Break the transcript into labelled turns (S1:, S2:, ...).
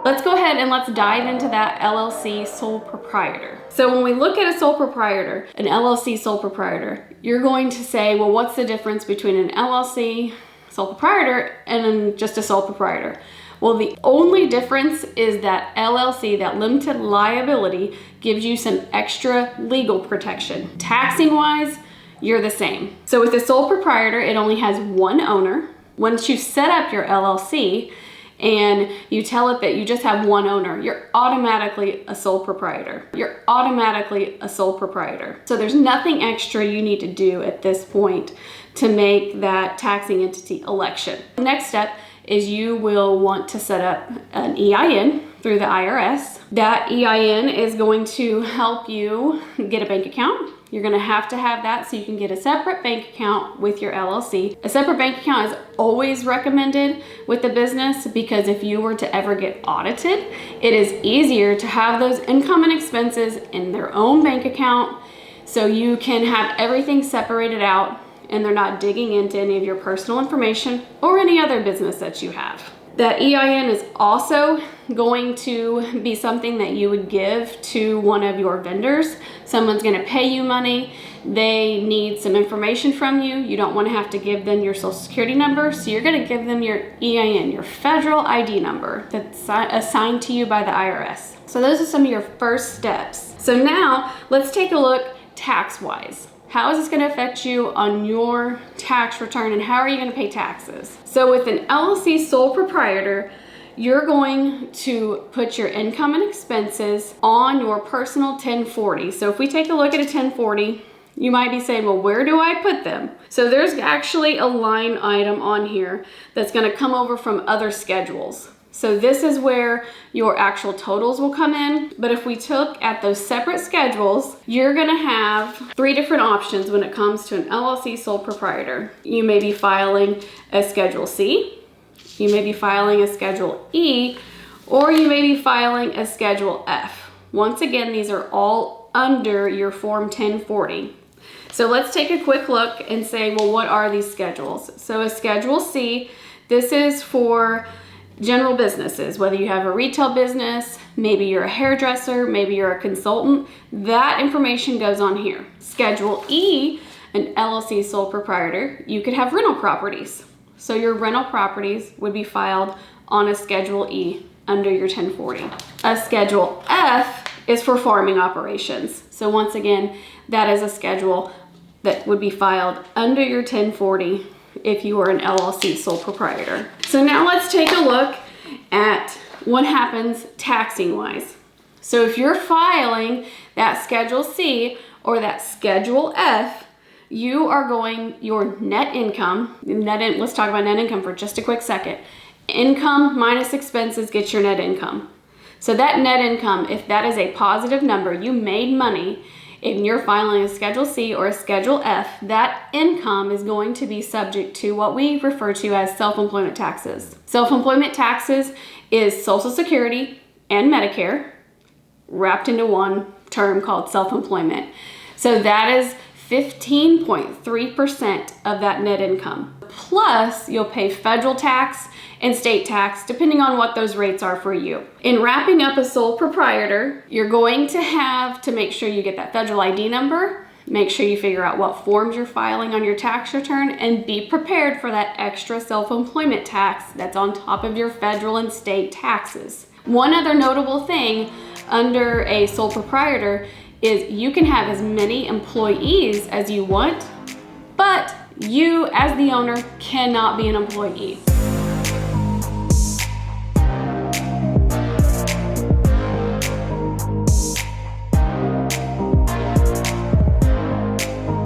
S1: Let's go ahead and let's dive into that LLC sole proprietor. So when we look at a sole proprietor, an LLC sole proprietor, you're going to say, well, what's the difference between an LLC sole proprietor and just a sole proprietor? Well, the only difference is that LLC, that limited liability, gives you some extra legal protection. Taxing wise, you're the same. So with a sole proprietor, it only has one owner. Once you set up your LLC and you tell it that you just have one owner, you're automatically a sole proprietor. You're automatically a sole proprietor. So there's nothing extra you need to do at this point to make that taxing entity election. The next step is you will want to set up an EIN through the IRS. That EIN is going to help you get a bank account. You're gonna have to have that so you can get a separate bank account with your LLC. A separate bank account is always recommended with the business because if you were to ever get audited, it is easier to have those income and expenses in their own bank account so you can have everything separated out and they're not digging into any of your personal information or any other business that you have. That EIN is also going to be something that you would give to one of your vendors. Someone's going to pay you money. They need some information from you. You don't want to have to give them your social security number. So you're going to give them your EIN, your federal ID number that's assigned to you by the IRS. So those are some of your first steps. So now let's take a look tax-wise. How is this going to affect you on your tax return and how are you going to pay taxes? So with an LLC sole proprietor, you're going to put your income and expenses on your personal 1040. So if we take a look at a 1040, you might be saying, well, where do I put them? So there's actually a line item on here that's going to come over from other schedules. So this is where your actual totals will come in. But if we took at those separate schedules, you're gonna have 3 different options when it comes to an LLC sole proprietor. You may be filing a Schedule C, you may be filing a Schedule E, or you may be filing a Schedule F. Once again, these are all under your Form 1040. So let's take a quick look and say, well, what are these schedules? So a Schedule C, this is for general businesses, whether you have a retail business, maybe you're a hairdresser, maybe you're a consultant, that information goes on here. Schedule E, an LLC sole proprietor, you could have rental properties. So your rental properties would be filed on a Schedule E under your 1040. A Schedule F is for farming operations. So once again, that is a schedule that would be filed under your 1040 if you are an LLC sole proprietor. So now let's take a look at what happens taxing wise. So if you're filing that Schedule C or that Schedule F, you are going, your net income, let's talk about net income for just a quick second. Income minus expenses gets your net income. So that net income, if that is a positive number, you made money, if you're filing a Schedule C or a Schedule F, that income is going to be subject to what we refer to as self-employment taxes. Self-employment taxes is Social Security and Medicare wrapped into one term called self-employment. So that is 15.3% of that net income. Plus, you'll pay federal tax and state tax, depending on what those rates are for you. In wrapping up a sole proprietor, you're going to have to make sure you get that federal ID number, make sure you figure out what forms you're filing on your tax return, and be prepared for that extra self-employment tax that's on top of your federal and state taxes. One other notable thing under a sole proprietor is you can have as many employees as you want, but you as the owner cannot be an employee.